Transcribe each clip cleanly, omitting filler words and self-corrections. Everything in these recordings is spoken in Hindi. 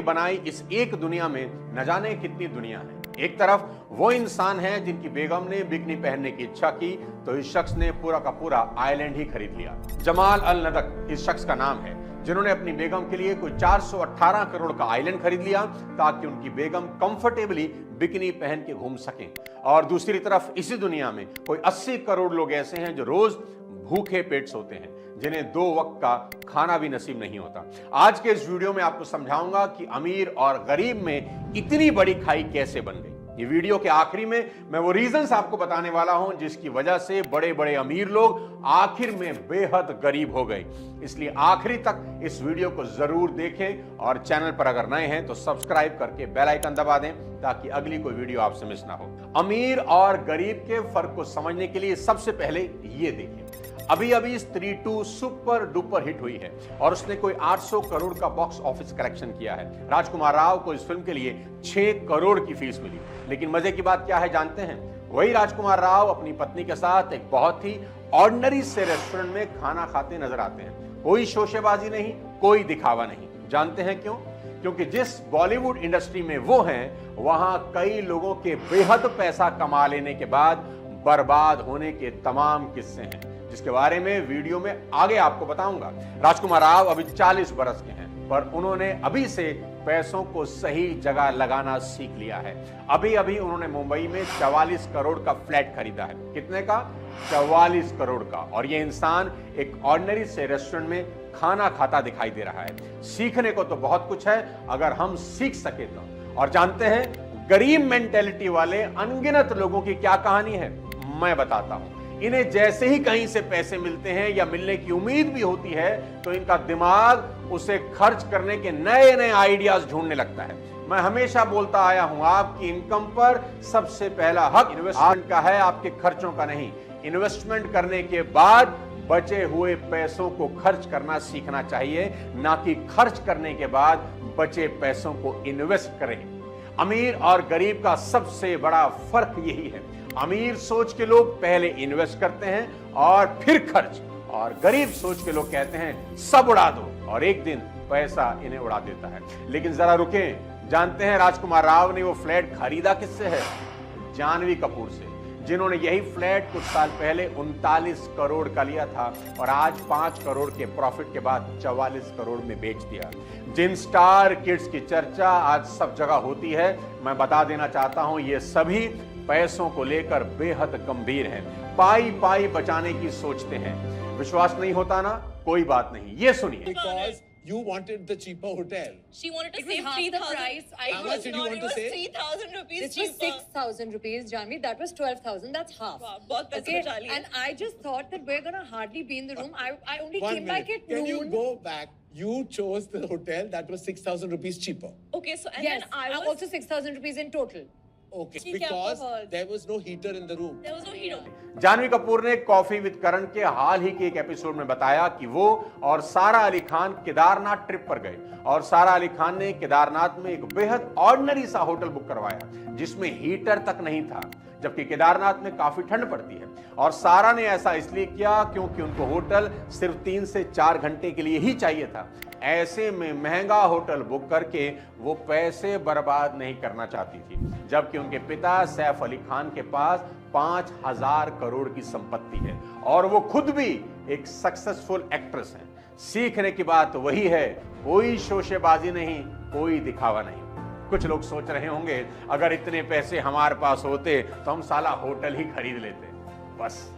बनाई इस एक दुनिया में न जाने कितनी दुनिया है। एक तरफ वो इंसान है जिनकी बेगम ने बिकनी पहनने की इच्छा की तो इस शख्स ने पूरा का पूरा आइलैंड ही खरीद लिया। जमाल अल नदक इस शख्स का नाम है, जिन्होंने अपनी बेगम के लिए कोई 418 करोड़ का आइलैंड खरीद लिया ताकि उनकी बेगम कंफर्टेबली बिकनी पहन के घूम सकें। और दूसरी तरफ इसी दुनिया में कोई 80 करोड़ लोग ऐसे हैं जो रोज भूखे पेट सोते हैं, जिन्हें 2 वक्त का खाना भी नसीब नहीं होता। आज के इस वीडियो में आपको समझाऊंगा कि अमीर और गरीब में इतनी बड़ी खाई कैसे बन गई। ये वीडियो के आखिरी में मैं वो रीजंस आपको बताने वाला हूं जिसकी वजह से बड़े बड़े अमीर लोग आखिर में बेहद गरीब हो गए। इसलिए आखिरी तक इस वीडियो को जरूर देखें और चैनल पर अगर नए हैं तो सब्सक्राइब करके बेल आइकन दबा दें ताकि अगली कोई वीडियो आपसे मिस ना हो। अमीर और गरीब के फर्क को समझने के लिए सबसे पहले ये देखें। अभी अभी स्त्री 2 सुपर डुपर हिट हुई है और उसने कोई 800 करोड़ का बॉक्स ऑफिस कलेक्शन किया है। राजकुमार राव को इस फिल्म के लिए 6 करोड़ की फीस मिली। लेकिन मजे की बात क्या है जानते हैं? वही राजकुमार राव अपनी पत्नी के साथ एक बहुत ही ऑर्डिनरी से रेस्टोरेंट में खाना खाते नजर आते हैं। कोई शोशेबाजी नहीं, कोई दिखावा नहीं। जानते हैं क्यों? क्योंकि जिस बॉलीवुड इंडस्ट्री में वो हैं, वहां कई लोगों के बेहद पैसा कमा लेने के बाद बर्बाद होने के तमाम किस्से हैं, जिसके बारे में वीडियो में आगे आपको बताऊंगा। राजकुमार राव अभी 40 बरस के हैं, पर उन्होंने अभी से पैसों को सही जगह लगाना सीख लिया है। अभी अभी उन्होंने मुंबई में 44 करोड़ का फ्लैट खरीदा है। कितने का? 44 करोड़ का। और ये इंसान एक ऑर्डिनरी से रेस्टोरेंट में खाना खाता दिखाई दे रहा है। सीखने को तो बहुत कुछ है अगर हम सीख सके तो। और जानते हैं गरीब मेंटेलिटी वाले अनगिनत लोगों की क्या कहानी है? मैं बताता हूं। इन्हें जैसे ही कहीं से पैसे मिलते हैं या मिलने की उम्मीद भी होती है तो इनका दिमाग उसे खर्च करने के नए नए आइडियाज ढूंढने लगता है। मैं हमेशा बोलता आया हूं, आपकी इनकम पर सबसे पहला हक इन्वेस्टमेंट का है, आपके खर्चों का नहीं। इन्वेस्टमेंट करने के बाद बचे हुए पैसों को खर्च करना सीखना चाहिए, ना कि खर्च करने के बाद बचे पैसों को इन्वेस्ट करें। अमीर और गरीब का सबसे बड़ा फर्क यही है। अमीर सोच के लोग पहले इन्वेस्ट करते हैं और फिर खर्च, और गरीब सोच के लोग कहते हैं सब उड़ा दो, और एक दिन पैसा इन्हें उड़ा देता है। लेकिन जरा रुकें, जानते हैं राजकुमार राव ने वो फ्लैट खरीदा किससे है? जानवी कपूर से, जिन्होंने यही फ्लैट कुछ साल पहले 39 करोड़ का लिया था और आज 5 करोड़ के प्रॉफिट के बाद 44 करोड़ में बेच दिया। जिन स्टार किड्स की चर्चा आज सब जगह होती है, मैं बता देना चाहता हूं ये सभी पैसों को लेकर बेहद गंभीर हैं। पाई पाई बचाने की सोचते हैं। विश्वास नहीं होता ना? कोई बात नहीं, ये सुनिए। Because you wanted the cheaper hotel. She wanted to It was save half the 3,000. price. How much did you want to save? 3,000 rupees This was cheaper. 6,000 rupees, Janvi. That was 12,000. That's half. Wow, बहुत पैसे Okay, बचा लिए। and I just thought that we're gonna hardly be in the room. I only One came minute. back at Can noon. you go back? You chose the hotel that was 6,000 rupees cheaper. Okay, so and Yes, then I was also 6,000 rupees in total. Okay. ठीक है, Because आपको बहुत- there was no heater in the room. there was no hero. Janhvi Kapoor ने कॉफी विद करण के हाल ही के एक एपिसोड में बताया कि वो और सारा अली खान केदारनाथ ट्रिप पर गए और सारा अली खान ने केदारनाथ में एक बेहद ऑर्डिनरी सा होटल बुक करवाया जिसमें हीटर तक नहीं था, जबकि केदारनाथ में काफी ठंड पड़ती है। और सारा ने ऐसा इसलिए किया क्योंकि उनको होटल सिर्फ 3 से 4 घंटे के लिए ही चाहिए था। ऐसे में महंगा होटल बुक करके वो पैसे बर्बाद नहीं करना चाहती थी, जबकि उनके पिता सैफ अली खान के पास 5,000 करोड़ की संपत्ति है और वो खुद भी एक सक्सेसफुल एक्ट्रेस हैं। सीखने की बात वही है, कोई शोशेबाजी नहीं, कोई दिखावा नहीं। कुछ लोग सोच रहे होंगे अगर इतने पैसे हमारे पास होते तो हम साला होटल ही खरीद लेते। बस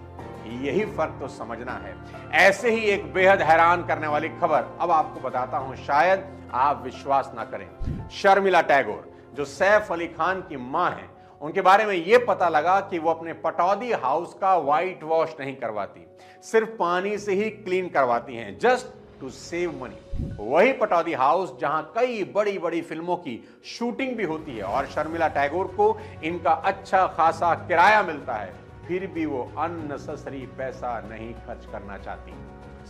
यही फर्क तो समझना है। ऐसे ही एक बेहद हैरान करने वाली खबर अब आपको बताता हूं, शायद आप विश्वास ना करें। शर्मिला टैगोर जो सैफ अली खान की मां हैं, उनके बारे में यह पता लगा कि वो अपने पटौदी हाउस का व्हाइट वॉश नहीं करवाती, सिर्फ पानी से ही क्लीन करवाती हैं, जस्ट टू सेव मनी। वही पटौदी हाउस जहां कई बड़ी बड़ी फिल्मों की शूटिंग भी होती है और शर्मिला टैगोर को इनका अच्छा खासा किराया मिलता है, फिर भी वो अननेसेसरी पैसा नहीं खर्च करना चाहती।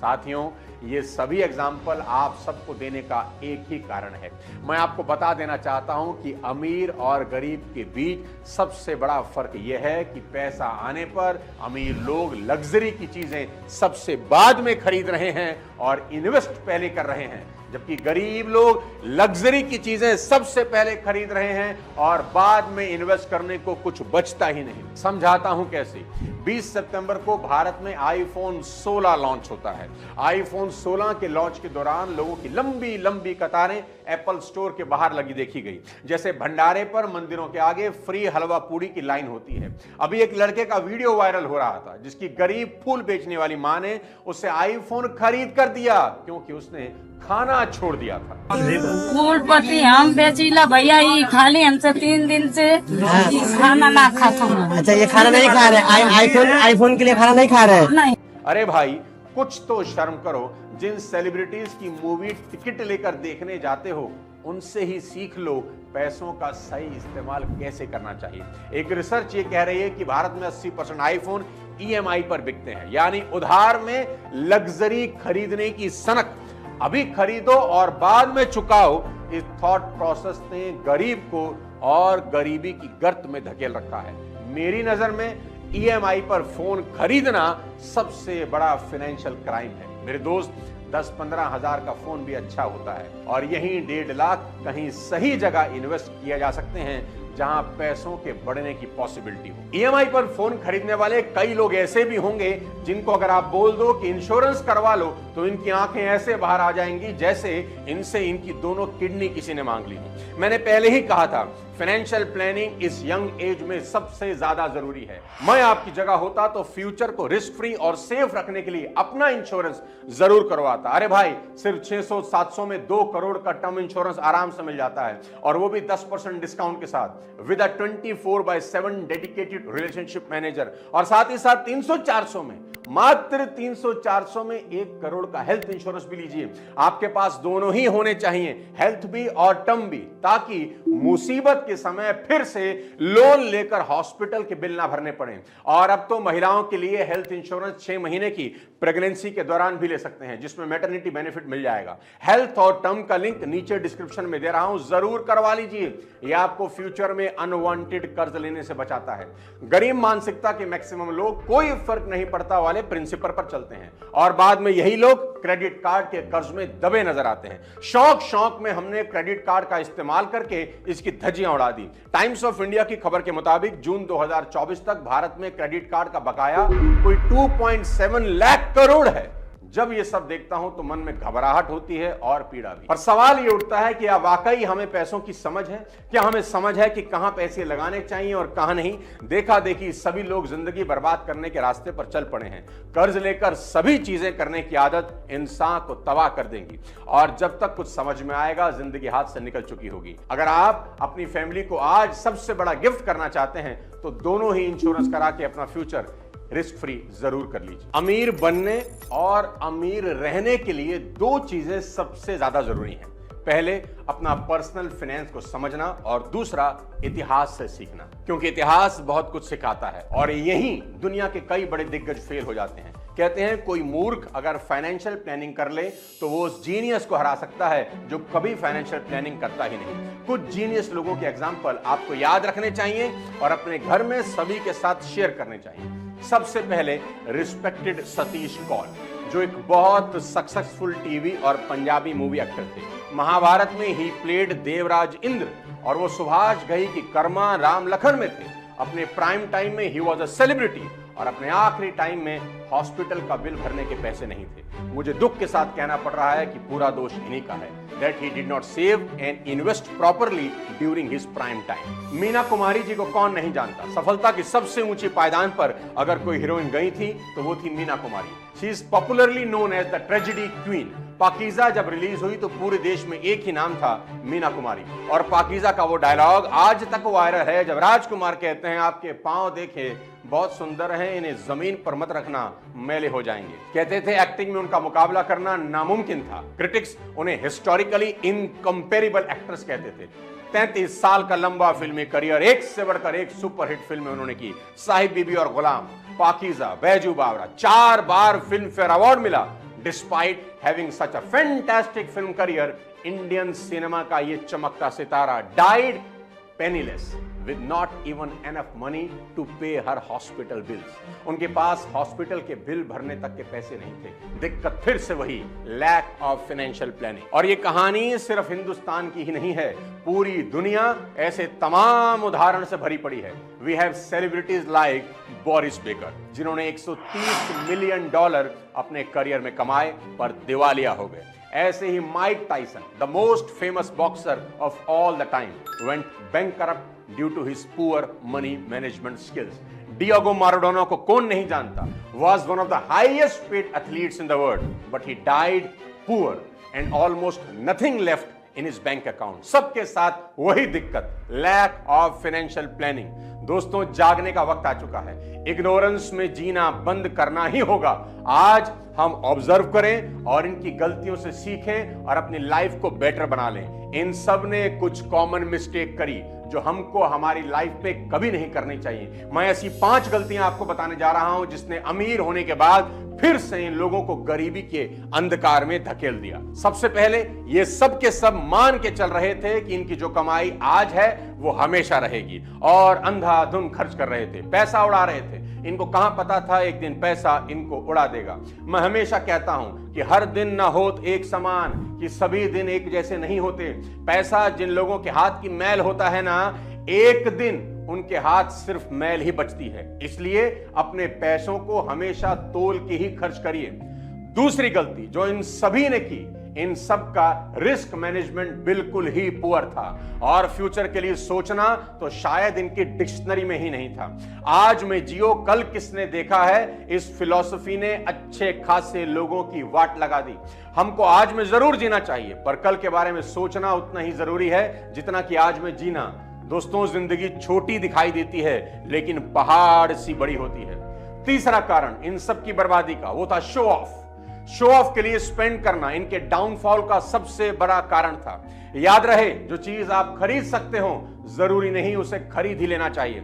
साथियों, ये सभी एग्जाम्पल आप सबको देने का एक ही कारण है। मैं आपको बता देना चाहता हूं कि अमीर और गरीब के बीच सबसे बड़ा फर्क यह है कि पैसा आने पर अमीर लोग लग्जरी की चीजें सबसे बाद में खरीद रहे हैं और इन्वेस्ट पहले कर रहे हैं, जबकि गरीब लोग लग्जरी की चीजें सबसे पहले खरीद रहे हैं और बाद में इन्वेस्ट करने को कुछ बचता ही नहीं। समझाता हूं कैसे। 20 सितंबर को भारत में आईफोन 16 लॉन्च होता है। आईफोन 16 के लॉन्च के दौरान लोगों की लंबी लंबी कतारें एप्पल स्टोर के बाहर लगी देखी गई, जैसे भंडारे पर मंदिरों के आगे फ्री हलवा पूड़ी की लाइन होती है। अभी एक लड़के का वीडियो वायरल हो रहा था जिसकी गरीब फूल बेचने वाली मां ने उसे आईफोन खरीद कर दिया क्योंकि उसने खाना छोड़ दिया था। फूल पत्ती हम बेचीला भैया, ये खाली हमसे 3 दिन से खाना ना खाता हूँ। अच्छा, ये खाना नहीं खा रहे, आईफोन के लिए खाना नहीं खा रहे? नहीं। अरे भाई, कुछ तो शर्म करो। जिन सेलिब्रिटीज की मूवी टिकट लेकर देखने जाते हो उनसे ही सीख लो पैसों का सही इस्तेमाल कैसे करना चाहिए। एक रिसर्च ये कह रही है कि भारत में 80% आईफोन ईएमआई पर बिकते हैं, यानी उधार में लग्जरी खरीदने की सनक। अभी खरीदो और बाद में चुकाओ, इस थॉट प्रोसेस ने गरीब को और गरीबी की गर्त में धकेल रखा है। मेरी नजर में ईएमआई पर फोन खरीदना सबसे बड़ा फाइनेंशियल क्राइम है। मेरे दोस्त, 10-15 हजार का फोन भी अच्छा होता है और यही 1.5 लाख कहीं सही जगह इन्वेस्ट किया जा सकते हैं जहां पैसों के बढ़ने की पॉसिबिलिटी हो। ईएमआई पर फोन खरीदने वाले कई लोग ऐसे भी होंगे जिनको अगर आप बोल दो कि इंश्योरेंस करवा लो तो इनकी आंखें ऐसे बाहर आ जाएंगी जैसे इनसे इनकी दोनों किडनी किसी ने मांग ली हो। मैंने पहले ही कहा था, फाइनेंशियल प्लानिंग इस यंग एज में सबसे ज्यादा जरूरी है। मैं आपकी जगह होता तो फ्यूचर को रिस्क फ्री और सेफ रखने के लिए अपना इंश्योरेंस जरूर करवाता। अरे भाई, सिर्फ 600-700 में 2 करोड़ का टर्म इंश्योरेंस आराम से मिल जाता है और वो भी 10% डिस्काउंट के साथ, with a 24/7 dedicated relationship manager. और साथ ही साथ 300-400 में, मात्र 300-400 में 1 करोड़ का हेल्थ इंश्योरेंस भी लीजिए। आपके पास दोनों ही होने चाहिए, हेल्थ भी और टर्म भी, ताकि मुसीबत के समय फिर से लोन लेकर हॉस्पिटल के बिल ना भरने पड़े। और अब तो महिलाओं के लिए हेल्थ इंश्योरेंस 6 महीने की प्रेगनेंसी के दौरान भी ले सकते हैं, जिसमें मैटरनिटी बेनिफिट मिल जाएगा। हेल्थ और टर्म का लिंक नीचे डिस्क्रिप्शन में दे रहा हूं, जरूर करवा लीजिए। यह आपको फ्यूचर में अनवांटेड कर्ज लेने से बचाता है। गरीब मानसिकता के मैक्सिमम लोग कोई फर्क नहीं पड़ता वाले प्रिंसिपल पर चलते हैं और बाद में यही लोग क्रेडिट कार्ड के कर्ज में दबे नजर आते हैं। शौक में हमने क्रेडिट कार्ड का इस्तेमाल करके इसकी धज्जियां उड़ा दी। टाइम्स ऑफ इंडिया की खबर के मुताबिक जून 2024 तक भारत में क्रेडिट कार्ड का बकाया कोई 2.7 लाख करोड़ है। जब ये सब देखता हूं तो मन में घबराहट होती है और पीड़ा भी। पर सवाल ये उठता है कि क्या वाकई हमें पैसों की समझ है? क्या हमें समझ है कि कहां पैसे लगाने चाहिए और कहां नहीं? देखा देखी सभी लोग जिंदगी बर्बाद करने के रास्ते पर चल पड़े हैं। कर्ज लेकर सभी चीजें करने की आदत इंसान को तबाह कर देंगी और जब तक कुछ समझ में आएगा जिंदगी हाथ से निकल चुकी होगी। अगर आप अपनी फैमिली को आज सबसे बड़ा गिफ्ट करना चाहते हैं तो दोनों ही इंश्योरेंस करा के अपना फ्यूचर रिस्क फ्री जरूर कर लीजिए। अमीर बनने और अमीर रहने के लिए 2 चीजें सबसे ज्यादा जरूरी हैं। पहले, अपना पर्सनल फाइनेंस को समझना और दूसरा, इतिहास से सीखना, क्योंकि इतिहास बहुत कुछ सिखाता है और यही दुनिया के कई बड़े दिग्गज फेल हो जाते हैं। कहते हैं कोई मूर्ख अगर फाइनेंशियल प्लानिंग कर ले तो वो उस जीनियस को हरा सकता है जो कभी फाइनेंशियल प्लानिंग करता ही नहीं। कुछ जीनियस लोगों के एग्जाम्पल आपको याद रखने चाहिए और अपने घर में सभी के साथ शेयर करने चाहिए। सबसे पहले, रिस्पेक्टेड सतीश कौल, जो एक बहुत सक्सेसफुल टीवी और पंजाबी मूवी एक्टर थे। महाभारत में ही प्लेड देवराज इंद्र और वो सुभाष घई की कर्मा राम लखन में थे। अपने प्राइम टाइम में ही वॉज अ सेलिब्रिटी और अपने आखिरी टाइम में हॉस्पिटल का बिल भरने के पैसे नहीं थे। मुझे दुख के साथ कहना पड़ रहा है कि पूरा दोष इन्हीं का है, that he did not save and invest properly during his prime time। Meena Kumari ji को कौन नहीं जानता। सफलता की सबसे ऊंची पायदान पर अगर कोई हीरोइन गई थी तो वो थी Meena Kumari. She is popularly known as the tragedy queen। Pakeezah जब रिलीज हुई तो पूरे देश में एक ही नाम था, मीना कुमारी। और पाकीज़ा का वो डायलॉग आज तक वायरल है जब राजकुमार कहते हैं, आपके पांव देखे बहुत सुंदर हैं, इन्हें जमीन पर मत रखना, मैले हो जाएंगे। कहते थे एक्टिंग में उनका मुकाबला करना नामुमकिन था। क्रिटिक्स उन्हें हिस्टोरिकली इनकंपेरेबल एक्ट्रेस कहते थे। 33 साल का लंबा फिल्मी करियर, एक से बढ़कर एक सुपरहिट फिल्में उन्होंने की। साहिब बीबी और गुलाम, पाकीज़ा, बैजू बावरा, 4 बार फिल्म फेयर अवार्ड मिला। Despite having such a fantastic film career, Indian cinema का ये चमकता सितारा died penniless with not even enough money to pay her hospital bills. उनके पास हॉस्पिटल के बिल भरने तक के पैसे नहीं थे। दिक्कत फिर से वही, लैक ऑफ फाइनेंशियल प्लानिंग। और ये कहानी सिर्फ हिंदुस्तान की ही नहीं है, पूरी दुनिया ऐसे तमाम उदाहरण से भरी पड़ी है। We have celebrities like Boris Becker, जिन्होंने $130 मिलियन अपने करियर में कमाए पर दिवालिया हो गए। ऐसे ही Mike Tyson, the most famous boxer of all the time, went bankrupt due to his poor money management skills. Diego Maradona को कौन नहीं जानता, was one of the highest paid athletes in the world, but he died poor and almost nothing left in his bank account. सबके साथ वही दिक्कत, lack of financial planning। दोस्तों, जागने का वक्त आ चुका है, इग्नोरेंस में जीना बंद करना ही होगा। आज हम ऑब्जर्व करें और इनकी गलतियों से सीखें और अपनी लाइफ को बेटर बना लें। इन सब ने कुछ कॉमन मिस्टेक करी जो हमको हमारी लाइफ पे कभी नहीं करनी चाहिए। मैं ऐसी 5 गलतियां आपको बताने जा रहा हूं जिसने अमीर होने के बाद फिर से इन लोगों को गरीबी के अंधकार में धकेल दिया। सबसे पहले ये सब के सब मान के चल रहे थे कि इनकी जो कमाई आज है वो हमेशा रहेगी और अंधाधुन खर्च कर रहे थे, पैसा उड़ा रहे थे। इनको कहां पता था एक दिन पैसा इनको उड़ा देगा। मैं हमेशा कहता हूं कि हर दिन ना होत एक समान, कि सभी दिन एक जैसे नहीं होते। पैसा जिन लोगों के हाथ की मैल होता है ना, एक दिन उनके हाथ सिर्फ मैल ही बचती है। इसलिए अपने पैसों को हमेशा तोल के ही खर्च करिए। दूसरी गलती जो इन सभी ने की, इन सब का रिस्क मैनेजमेंट बिल्कुल ही पुअर था और फ्यूचर के लिए सोचना तो शायद इनकी डिक्शनरी में ही नहीं था। आज में जियो कल किसने देखा है, इस फिलॉसफी ने अच्छे खासे लोगों की वाट लगा दी। हमको आज में जरूर जीना चाहिए, पर कल के बारे में सोचना उतना ही जरूरी है जितना कि आज में जीना। दोस्तों, जिंदगी छोटी दिखाई देती है लेकिन पहाड़ सी बड़ी होती है। तीसरा कारण इन सब की बर्बादी का वो था शो ऑफ। शो ऑफ के लिए स्पेंड करना इनके डाउनफॉल का सबसे बड़ा कारण था। याद रहे, जो चीज आप खरीद सकते हो जरूरी नहीं उसे खरीद ही लेना चाहिए।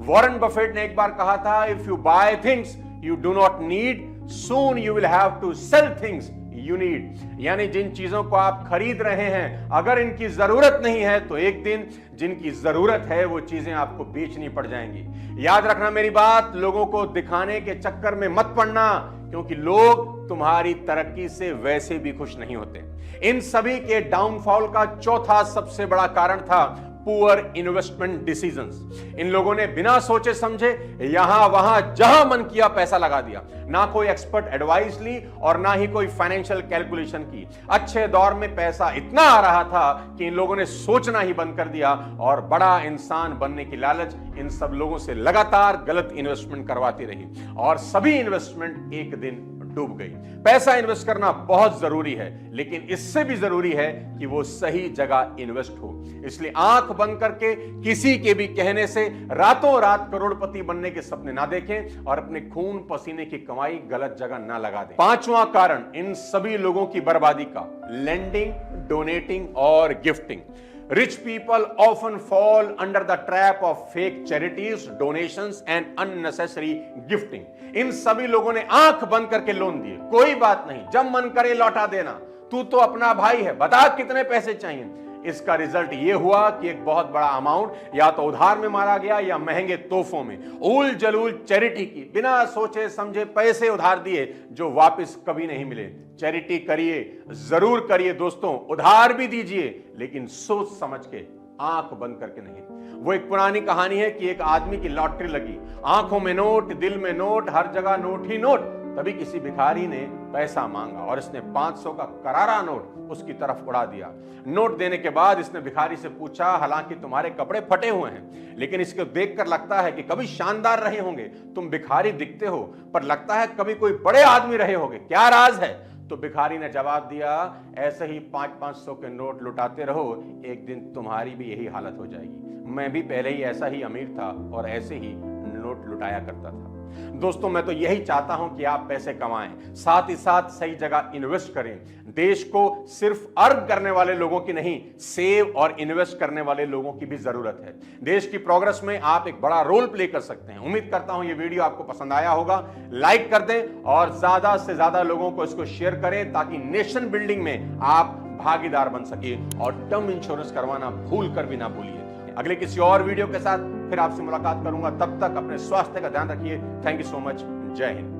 वॉरेन बफेट ने एक बार कहा था, if you buy things you do not need, soon you will have to sell things you need. यानी जिन चीजों को आप खरीद रहे हैं, अगर इनकी जरूरत नहीं है तो एक दिन जिनकी जरूरत है वो चीजें आपको बेचनी पड़ जाएंगी। याद रखना मेरी बात, लोगों को दिखाने के चक्कर में मत पड़ना, क्योंकि लोग तुम्हारी तरक्की से वैसे भी खुश नहीं होते। इन सभी के डाउनफॉल का चौथा सबसे बड़ा कारण था पुअर इन्वेस्टमेंट डिसीजंस। इन लोगों ने बिना सोचे समझे यहां वहां जहां मन किया पैसा लगा दिया, ना कोई एक्सपर्ट एडवाइस ली और ना ही कोई फाइनेंशियल कैलकुलेशन की। अच्छे दौर में पैसा इतना आ रहा था कि इन लोगों ने सोचना ही बंद कर दिया और बड़ा इंसान बनने की लालच इन सब लोगों से लगातार गलत इन्वेस्टमेंट करवाती रही और सभी इन्वेस्टमेंट एक दिन डूब गई। पैसा इन्वेस्ट करना बहुत जरूरी है, लेकिन इससे भी जरूरी है कि वो सही जगह इन्वेस्ट हो। इसलिए आंख बंद करके किसी के भी कहने से रातों रात करोड़पति बनने के सपने ना देखें और अपने खून पसीने की कमाई गलत जगह ना लगा दें। पांचवां कारण इन सभी लोगों की बर्बादी का, लेंडिंग, डोनेटिंग और gifting. Rich people often fall under the trap of fake charities, donations and unnecessary gifting. इन सभी लोगों ने आंख बंद करके लोन दिए, कोई बात नहीं, जब मन करे लौटा देना, तू तो अपना भाई है, बता कितने पैसे चाहिए। इसका रिजल्ट यह हुआ कि एक बहुत बड़ा अमाउंट या तो उधार में मारा गया या महंगे तोहफों में। उल जलूल चैरिटी की, बिना सोचे समझे पैसे उधार दिए जो वापस कभी नहीं मिले। चैरिटी करिए, जरूर करिए दोस्तों, उधार भी दीजिए, लेकिन सोच समझ के, आंख बंद करके नहीं। वो एक पुरानी कहानी है कि एक आदमी की लॉटरी लगी, आंखों में नोट, दिल में नोट, हर जगह नोट ही नोट। तभी किसी भिखारी ने पैसा मांगा और इसने 500 का करारा नोट उसकी तरफ उड़ा दिया। नोट देने के बाद इसने भिखारी से पूछा, हालांकि तुम्हारे कपड़े फटे हुए हैं, लेकिन इसको देखकर लगता है कि कभी शानदार रहे होंगे। तुम भिखारी दिखते हो, पर लगता है कभी कोई बड़े आदमी रहे होंगे, क्या राज है? तो भिखारी ने जवाब दिया, ऐसे ही 500-500 के नोट लुटाते रहो, एक दिन तुम्हारी भी यही हालत हो जाएगी। मैं भी पहले ही ऐसा ही अमीर था और ऐसे ही नोट लुटाया करता था। दोस्तों, मैं तो यही चाहता हूं कि आप पैसे कमाएं, साथ ही साथ सही जगह इन्वेस्ट करें। देश को सिर्फ अर्न करने वाले लोगों की नहीं, सेव और इन्वेस्ट करने वाले लोगों की भी जरूरत है। देश की प्रोग्रेस में आप एक बड़ा रोल प्ले कर सकते हैं। उम्मीद करता हूं ये वीडियो आपको पसंद आया होगा। लाइक कर दें और ज्यादा से ज्यादा लोगों को इसको शेयर करें ताकि नेशन बिल्डिंग में आप भागीदार बन सके। और टर्म इंश्योरेंस करवाना भूल कर भी ना भूलिए। अगले किसी और वीडियो के साथ फिर आपसे मुलाकात करूंगा। तब तक अपने स्वास्थ्य का ध्यान रखिए। Thank you so much. जय हिंद।